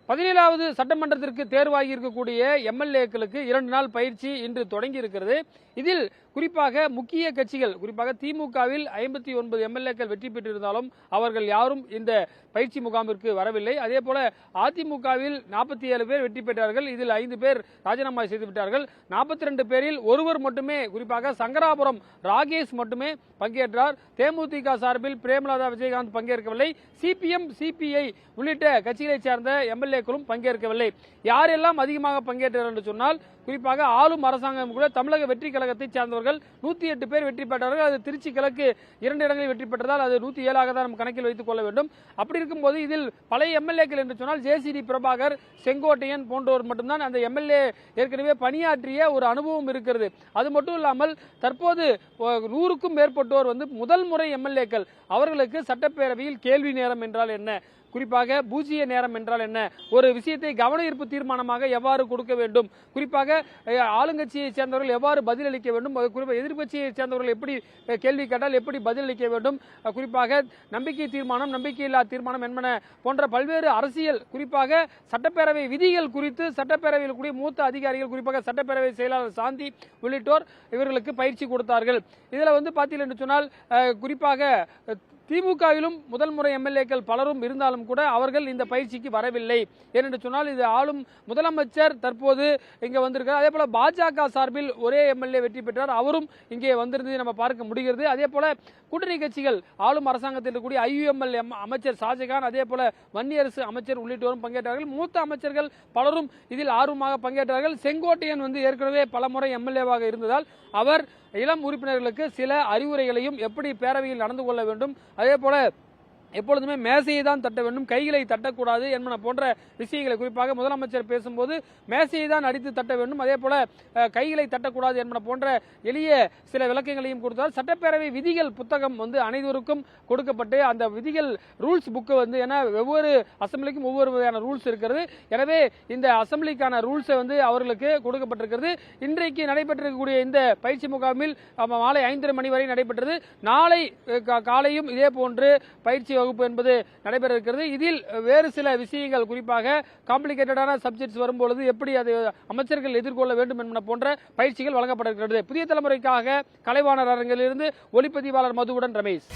17வது சட்டமன்றத்திற்கு தேர்வாகி இருக்கக்கூடிய எம்எல்ஏக்களுக்கு 2 நாள் பயிற்சி இன்று தொடங்கி இருக்கிறது. இதில் குறிப்பாக முக்கிய கட்சிகள், குறிப்பாக திமுகவில் 59 எம்எல்ஏக்கள் வெற்றி பெற்றிருந்தாலும் அவர்கள் யாரும் இந்த பயிற்சி முகாமிற்கு வரவில்லை. அதே போல அதிமுகவில் 47 பேர் வெற்றி பெற்றார்கள். இதில் 5 பேர் ராஜினாமா செய்து விட்டார்கள். 42 பேரில் ஒருவர் மட்டுமே, குறிப்பாக சங்கராபுரம் ராகேஷ் மட்டுமே பங்கேற்றார். தேமுதிக சார்பில் பிரேமலதா விஜயகாந்த் பங்கேற்கவில்லை. சிபிஎம், சிபிஐ உள்ளிட்ட கட்சிகளைச் சேர்ந்த எம்எல்ஏக்களும் பங்கேற்கவில்லை. யாரெல்லாம் அதிகமாக பங்கேற்றார் என்று சொன்னால், குறிப்பாக ஆளும் அரசாங்கம் கூட தமிழக வெற்றி கழகத்தைச் சேர்ந்தவர்கள் 108 பேர் வெற்றி பெற்றார்கள். அது திருச்சி கிழக்கு 2 இடங்களில் வெற்றி பெற்றதால் அது 107 தான் நம்ம கணக்கில் வைத்துக் கொள்ள வேண்டும். அப்படி இருக்கும்போது இதில் பழைய எம்எல்ஏக்கள் என்று சொன்னால் ஜேசிடி பிரபாகர், செங்கோட்டையன் போன்றோர் மட்டும்தான் அந்த எம்எல்ஏ ஏற்கனவே பணியாற்றிய ஒரு அனுபவம் இருக்கிறது. அது மட்டும் இல்லாமல் தற்போது 100க்கும் மேற்பட்டோர் முதல் முறை எம்எல்ஏக்கள். அவர்களுக்கு சட்டப்பேரவையில் கேள்வி நேரம் என்றால் என்ன, குறிப்பாக பூஜ்ய நேரம் என்றால் என்ன, ஒரு விஷயத்தை கவன ஈர்ப்பு தீர்மானமாக எவ்வாறு கொடுக்க வேண்டும், குறிப்பாக ஆளுங்கட்சியை சேர்ந்தவர்கள் எவ்வாறு பதிலளிக்க வேண்டும், குறிப்பாக எதிர்கட்சியை சேர்ந்தவர்கள் எப்படி கேள்வி கேட்டால் எப்படி பதிலளிக்க வேண்டும், குறிப்பாக நம்பிக்கை தீர்மானம், நம்பிக்கையில்லா தீர்மானம் என்பன போன்ற பல்வேறு அரசியல், குறிப்பாக சட்டப்பேரவை விதிகள் குறித்து சட்டப்பேரவையில் கூடிய மூத்த அதிகாரிகள், குறிப்பாக சட்டப்பேரவை செயலாளர் சாந்தி உள்ளிட்டோர் இவர்களுக்கு பயிற்சி கொடுத்தார்கள். இதில் பார்த்தீர்கள் என்று சொன்னால் குறிப்பாக திமுகவிலும் முதல் முறை எம்எல்ஏக்கள் பலரும் இருந்தாலும் கூட அவர்கள் இந்த பயிற்சிக்கு வரவில்லை. ஏனென்று சொன்னால் இது ஆளும் முதலமைச்சர் தற்போது இங்கே வந்திருக்கிறார். அதே போல பாஜக சார்பில் ஒரே எம்எல்ஏ வெற்றி பெற்றார், அவரும் இங்கே வந்திருந்ததை நம்ம பார்க்க முடிகிறது. அதே போல கூட்டணி கட்சிகள், ஆளும் அரசாங்கத்தில் இருக்கக்கூடிய ஐயுஎம்எல் அமைச்சர் ஷாஜகான், அதே போல வன்னியரசு அமைச்சர் உள்ளிட்டோரும் பங்கேற்றார்கள். மூத்த அமைச்சர்கள் பலரும் இதில் ஆர்வமாக பங்கேற்றார்கள். செங்கோட்டையன் ஏற்கனவே பலமுறை எம்எல்ஏவாக இருந்ததால் அவர் இளம் உறுப்பினர்களுக்கு சில அறிவுரைகளையும் எப்படி பேரவையில் நடந்து கொள்ள வேண்டும், அதே போல எப்பொழுதுமே மேசையை தான் தட்ட வேண்டும், கைகளை தட்டக்கூடாது என்பன போன்ற விஷயங்களை, குறிப்பாக முதலமைச்சர் பேசும்போது மேசையை தான் அடித்து தட்ட வேண்டும், அதே போல கைகளை தட்டக்கூடாது என்பன போன்ற எளிய சில விளக்கங்களையும் கொடுத்தால். சட்டப்பேரவை விதிகள் புத்தகம் அனைவருக்கும் கொடுக்கப்பட்டு அந்த விதிகள் ரூல்ஸ் புக்கு ஏன்னா ஒவ்வொரு அசம்பிளிக்கும் ஒவ்வொரு வகையான ரூல்ஸ் இருக்கிறது. எனவே இந்த அசம்பிளிக்கான ரூல்ஸை அவர்களுக்கு கொடுக்கப்பட்டிருக்கிறது. இன்றைக்கு நடைபெற்றிருக்கக்கூடிய இந்த பயிற்சி முகாமில் மாலை 5:30 மணி வரை நடைபெற்றது. நாளை காலையும் இதே போன்று பயிற்சி வகுப்பு என்பது நடைபெற இருக்கிறது. இதில் வேறு சில விஷயங்கள், குறிப்பாக காம்ப்ளிகேட்டடான சப்ஜெக்ட்ஸ் வரும்பொழுது எப்படி அதை அமைச்சர்கள் எதிர்கொள்ள வேண்டும் என்பன போன்ற பயிற்சிகள் வழங்கப்பட இருக்கிறது. புதிய தலைமுறைக்காக கலைவாணர் அரங்கிலிருந்து ஒளிப்பதிவாளர் மதுவுடன் ரமேஷ்.